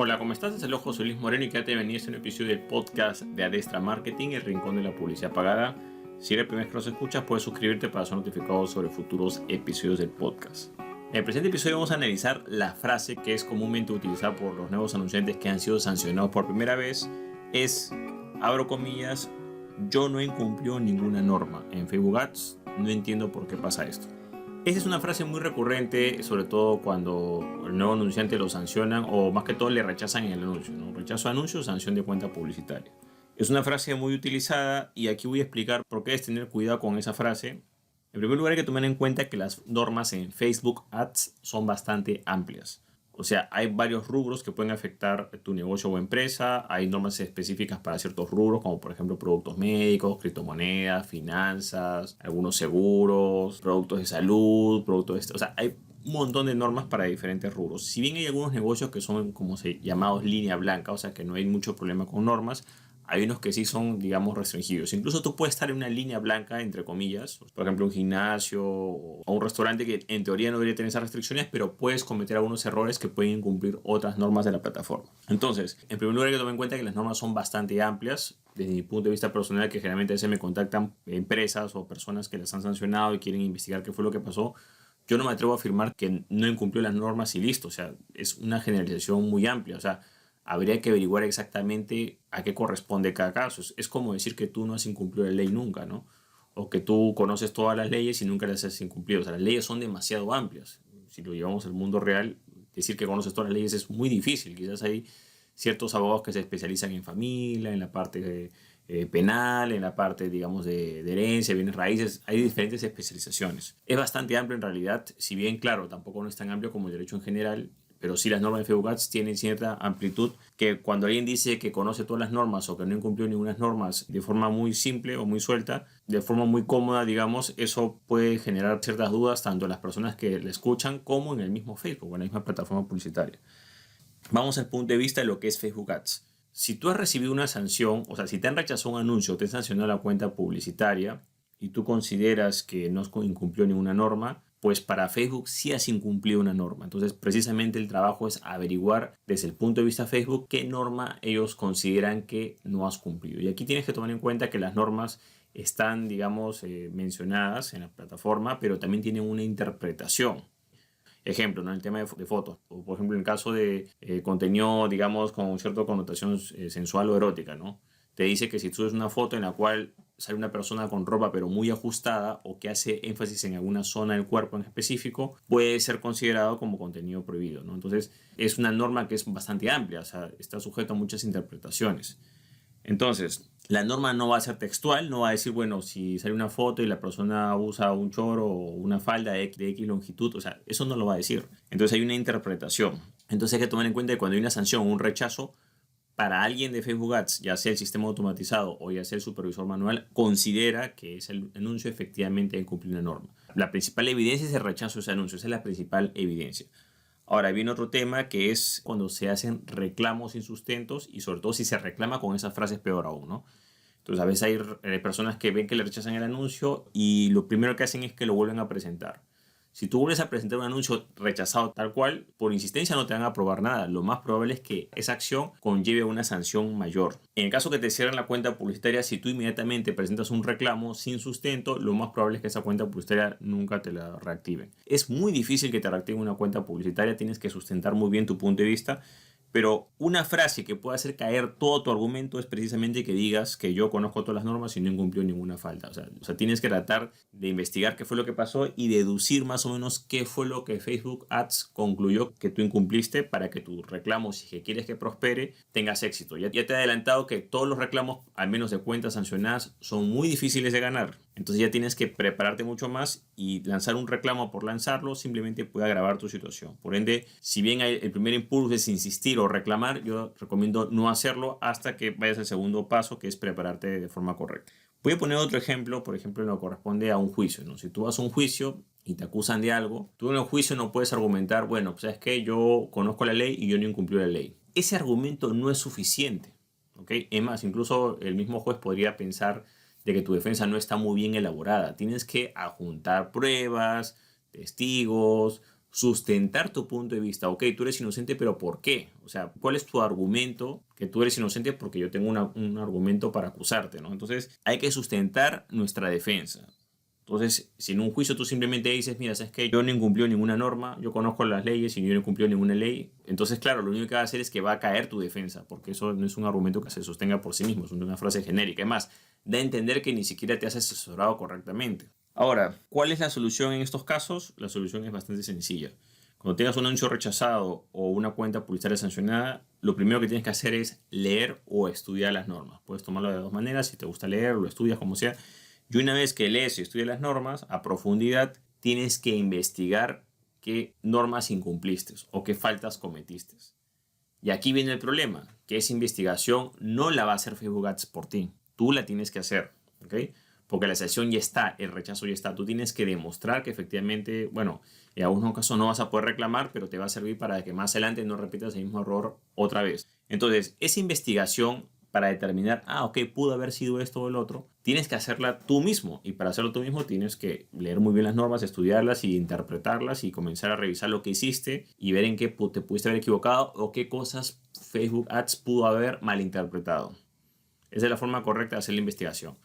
Hola, ¿cómo estás? Es el José Luis Moreno y quédate bienvenido a un episodio del podcast de Adestra Marketing, el rincón de la publicidad pagada. Si eres la primera vez que los escuchas, puedes suscribirte para ser notificado sobre futuros episodios del podcast. En el presente episodio vamos a analizar la frase que es comúnmente utilizada por los nuevos anunciantes que han sido sancionados por primera vez. Es, abro comillas, yo no incumplió ninguna norma. En Facebook Ads no entiendo por qué pasa esto. Esa es una frase muy recurrente, sobre todo cuando el nuevo anunciante lo sancionan o más que todo le rechazan en el anuncio, ¿no? Rechazo de anuncio, sanción de cuenta publicitaria. Es una frase muy utilizada y aquí voy a explicar por qué debes tener cuidado con esa frase. En primer lugar hay que tomar en cuenta que las normas en Facebook Ads son bastante amplias. O sea, hay varios rubros que pueden afectar tu negocio o empresa. Hay normas específicas para ciertos rubros, como por ejemplo productos médicos, criptomonedas, finanzas, algunos seguros, productos de salud, o sea, hay un montón de normas para diferentes rubros. Si bien hay algunos negocios que son como llamados línea blanca, o sea que no hay mucho problema con normas, hay unos que sí son, digamos, restringidos. Incluso tú puedes estar en una línea blanca, entre comillas, por ejemplo, un gimnasio o un restaurante que en teoría no debería tener esas restricciones, pero puedes cometer algunos errores que pueden incumplir otras normas de la plataforma. Entonces, en primer lugar hay que tomar en cuenta que las normas son bastante amplias. Desde mi punto de vista personal, que generalmente a veces me contactan empresas o personas que las han sancionado y quieren investigar qué fue lo que pasó, yo no me atrevo a afirmar que no incumplió las normas y listo. O sea, es una generalización muy amplia. O sea, habría que averiguar exactamente a qué corresponde cada caso. Es como decir que tú no has incumplido la ley nunca, ¿no? O que tú conoces todas las leyes y nunca las has incumplido. O sea, las leyes son demasiado amplias. Si lo llevamos al mundo real, decir que conoces todas las leyes es muy difícil. Quizás hay ciertos abogados que se especializan en familia, en la parte penal, en la parte, digamos, de herencia, bienes raíces. Hay diferentes especializaciones. Es bastante amplio en realidad, si bien, claro, tampoco no es tan amplio como el derecho en general, pero sí las normas de Facebook Ads tienen cierta amplitud que cuando alguien dice que conoce todas las normas o que no incumplió ninguna normas de forma muy simple o muy suelta, de forma muy cómoda, digamos, eso puede generar ciertas dudas tanto en las personas que le escuchan como en el mismo Facebook, en la misma plataforma publicitaria. Vamos al punto de vista de lo que es Facebook Ads. Si tú has recibido una sanción, o sea, si te han rechazado un anuncio o te han sancionado la cuenta publicitaria y tú consideras que no incumplió ninguna norma, pues para Facebook sí has incumplido una norma. Entonces, precisamente el trabajo es averiguar desde el punto de vista de Facebook qué norma ellos consideran que no has cumplido. Y aquí tienes que tomar en cuenta que las normas están, digamos, mencionadas en la plataforma, pero también tienen una interpretación. Ejemplo, ¿no? El tema de fotos. O, por ejemplo, en el caso de contenido, digamos, con cierta connotación sensual o erótica, ¿no? Te dice que si subes una foto en la cual sale una persona con ropa pero muy ajustada o que hace énfasis en alguna zona del cuerpo en específico, puede ser considerado como contenido prohibido, ¿no? Entonces, es una norma que es bastante amplia, o sea, está sujeto a muchas interpretaciones. Entonces, la norma no va a ser textual, no va a decir, bueno, si sale una foto y la persona usa un choro o una falda de X longitud, o sea, eso no lo va a decir. Entonces hay una interpretación. Entonces hay que tomar en cuenta que cuando hay una sanción o un rechazo, para alguien de Facebook Ads, ya sea el sistema automatizado o ya sea el supervisor manual, considera que ese anuncio efectivamente incumple una norma. La principal evidencia es el rechazo de ese anuncio, esa es la principal evidencia. Ahora viene otro tema que es cuando se hacen reclamos sin sustentos y sobre todo si se reclama con esas frases peor aún, ¿no? Entonces a veces hay personas que ven que le rechazan el anuncio y lo primero que hacen es que lo vuelven a presentar. Si tú vuelves a presentar un anuncio rechazado tal cual, por insistencia no te van a aprobar nada. Lo más probable es que esa acción conlleve una sanción mayor. En el caso que te cierren la cuenta publicitaria, si tú inmediatamente presentas un reclamo sin sustento, lo más probable es que esa cuenta publicitaria nunca te la reactiven. Es muy difícil que te reactiven una cuenta publicitaria, tienes que sustentar muy bien tu punto de vista. Pero una frase que pueda hacer caer todo tu argumento es precisamente que digas que yo conozco todas las normas y no incumplió ninguna falta. O sea, tienes que tratar de investigar qué fue lo que pasó y deducir más o menos qué fue lo que Facebook Ads concluyó que tú incumpliste para que tu reclamo, si que quieres que prospere, tengas éxito. Ya te he adelantado que todos los reclamos, al menos de cuentas sancionadas, son muy difíciles de ganar. Entonces ya tienes que prepararte mucho más y lanzar un reclamo por lanzarlo simplemente puede agravar tu situación. Por ende, si bien el primer impulso es insistir o reclamar, yo recomiendo no hacerlo hasta que vayas al segundo paso, que es prepararte de forma correcta. Voy a poner otro ejemplo, por ejemplo, en lo que corresponde a un juicio, ¿no? Si tú vas a un juicio y te acusan de algo, tú en el juicio no puedes argumentar, bueno, pues es que yo conozco la ley y yo no incumplí la ley. Ese argumento no es suficiente, ¿ok? Es más, incluso el mismo juez podría pensar de que tu defensa no está muy bien elaborada. Tienes que adjuntar pruebas, testigos, sustentar tu punto de vista. Ok, tú eres inocente, pero ¿por qué? O sea, ¿cuál es tu argumento que tú eres inocente? Porque yo tengo un argumento para acusarte, ¿no? Entonces, hay que sustentar nuestra defensa. Entonces, si en un juicio tú simplemente dices, mira, ¿sabes qué? Yo no incumplió ninguna norma, yo conozco las leyes y yo no incumplió ninguna ley, entonces, claro, lo único que va a hacer es que va a caer tu defensa, porque eso no es un argumento que se sostenga por sí mismo, es una frase genérica. Además, da a entender que ni siquiera te has asesorado correctamente. Ahora, ¿cuál es la solución en estos casos? La solución es bastante sencilla. Cuando tengas un anuncio rechazado o una cuenta publicitaria sancionada, lo primero que tienes que hacer es leer o estudiar las normas. Puedes tomarlo de dos maneras, si te gusta leer, lo estudias como sea. Y una vez que lees y estudias las normas a profundidad, tienes que investigar qué normas incumpliste o qué faltas cometiste. Y aquí viene el problema, que esa investigación no la va a hacer Facebook Ads por ti. Tú la tienes que hacer, ¿ok? Porque la sanción ya está, el rechazo ya está. Tú tienes que demostrar que efectivamente, bueno, en algunos casos no vas a poder reclamar, pero te va a servir para que más adelante no repitas el mismo error otra vez. Entonces, esa investigación para determinar, ok, pudo haber sido esto o el otro, tienes que hacerla tú mismo. Y para hacerlo tú mismo tienes que leer muy bien las normas, estudiarlas y interpretarlas y comenzar a revisar lo que hiciste y ver en qué te pudiste haber equivocado o qué cosas Facebook Ads pudo haber malinterpretado. Esa es la forma correcta de hacer la investigación.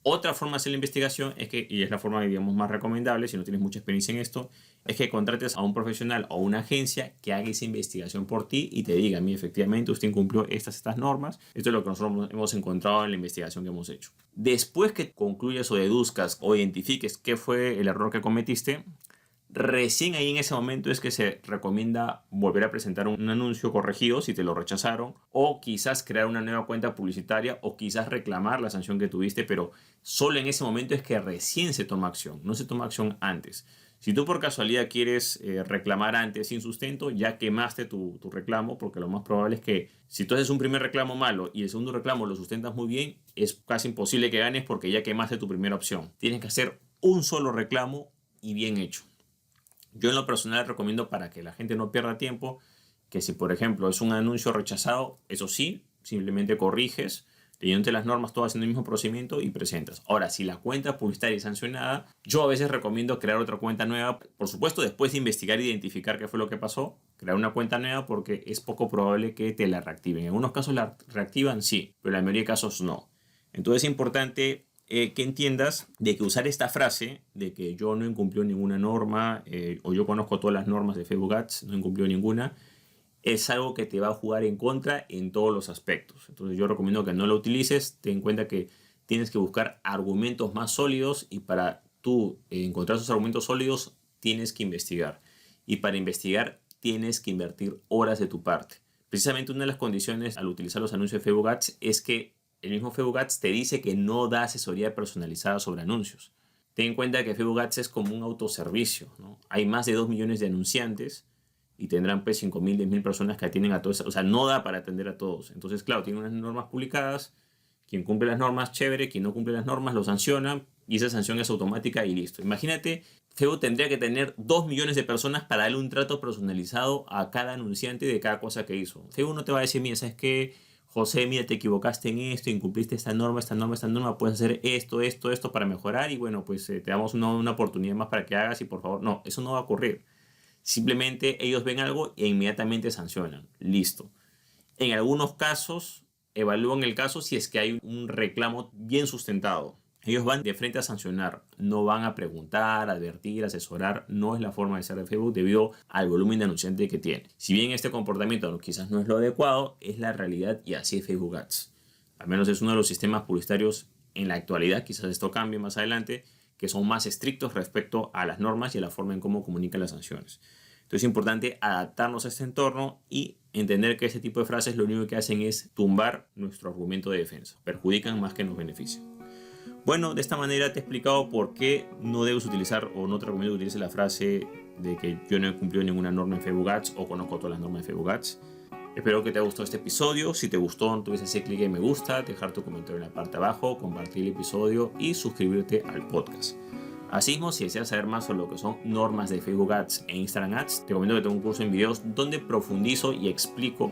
Otra forma de hacer la investigación es que, y es la forma, digamos, más recomendable si no tienes mucha experiencia en esto, es que contrates a un profesional o una agencia que haga esa investigación por ti y te diga, mira, efectivamente usted incumplió estas normas. Esto es lo que nosotros hemos encontrado en la investigación que hemos hecho. Después que concluyas o deduzcas o identifiques qué fue el error que cometiste, recién ahí en ese momento es que se recomienda volver a presentar un anuncio corregido si te lo rechazaron, o quizás crear una nueva cuenta publicitaria, o quizás reclamar la sanción que tuviste, pero solo en ese momento es que recién se toma acción, no se toma acción antes. Si tú por casualidad quieres reclamar antes sin sustento, ya quemaste tu reclamo, porque lo más probable es que si tú haces un primer reclamo malo y el segundo reclamo lo sustentas muy bien, es casi imposible que ganes porque ya quemaste tu primera opción. Tienes que hacer un solo reclamo y bien hecho. Yo en lo personal recomiendo, para que la gente no pierda tiempo, que si por ejemplo es un anuncio rechazado, eso sí, simplemente corriges, leyéndote las normas, todo haciendo el mismo procedimiento y presentas. Ahora, si la cuenta publicitaria es sancionada, yo a veces recomiendo crear otra cuenta nueva, por supuesto después de investigar e identificar qué fue lo que pasó, crear una cuenta nueva porque es poco probable que te la reactiven. En algunos casos la reactivan, sí, pero en la mayoría de casos no. Entonces es importante que entiendas de que usar esta frase de que yo no incumplió ninguna norma o yo conozco todas las normas de Facebook Ads, no incumplió ninguna, es algo que te va a jugar en contra en todos los aspectos. Entonces yo recomiendo que no lo utilices. Ten en cuenta que tienes que buscar argumentos más sólidos y para tú encontrar esos argumentos sólidos tienes que investigar. Y para investigar tienes que invertir horas de tu parte. Precisamente una de las condiciones al utilizar los anuncios de Facebook Ads es que el mismo Facebook Ads te dice que no da asesoría personalizada sobre anuncios. Ten en cuenta que Facebook Ads es como un autoservicio, ¿no? Hay más de 2 millones de anunciantes y tendrán 5.000, 10.000 personas que atienden a todos. O sea, no da para atender a todos. Entonces, claro, tiene unas normas publicadas. Quien cumple las normas, chévere. Quien no cumple las normas, lo sancionan. Y esa sanción es automática y listo. Imagínate, Facebook tendría que tener 2 millones de personas para darle un trato personalizado a cada anunciante de cada cosa que hizo. Facebook no te va a decir, mira, ¿sabes qué? José, mira, te equivocaste en esto, incumpliste esta norma, puedes hacer esto para mejorar y bueno, pues te damos una oportunidad más para que hagas y por favor, no, eso no va a ocurrir. Simplemente ellos ven algo e inmediatamente sancionan. Listo. En algunos casos, evalúan el caso si es que hay un reclamo bien sustentado. Ellos van de frente a sancionar, no van a preguntar, advertir, asesorar. No es la forma de ser de Facebook debido al volumen de anunciantes que tiene. Si bien este comportamiento quizás no es lo adecuado, es la realidad y así es Facebook Ads. Al menos es uno de los sistemas publicitarios en la actualidad, quizás esto cambie más adelante, que son más estrictos respecto a las normas y a la forma en cómo comunican las sanciones. Entonces es importante adaptarnos a este entorno y entender que este tipo de frases lo único que hacen es tumbar nuestro argumento de defensa. Perjudican más que nos benefician. Bueno, de esta manera te he explicado por qué no debes utilizar o no te recomiendo que utilices la frase de que yo no he cumplido ninguna norma en Facebook Ads o conozco todas las normas de Facebook Ads. Espero que te haya gustado este episodio. Si te gustó, no olvides hacer clic en me gusta, dejar tu comentario en la parte de abajo, compartir el episodio y suscribirte al podcast. Asimismo, si deseas saber más sobre lo que son normas de Facebook Ads e Instagram Ads, te recomiendo que tengo un curso en videos donde profundizo y explico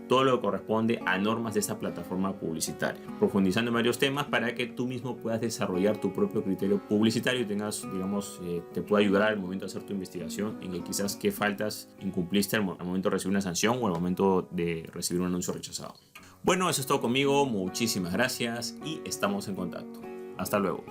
todo lo que corresponde a normas de esta plataforma publicitaria, profundizando en varios temas para que tú mismo puedas desarrollar tu propio criterio publicitario y tengas, te pueda ayudar al momento de hacer tu investigación en que quizás qué faltas incumpliste al momento de recibir una sanción o al momento de recibir un anuncio rechazado. Bueno, eso es todo conmigo, muchísimas gracias y estamos en contacto. Hasta luego.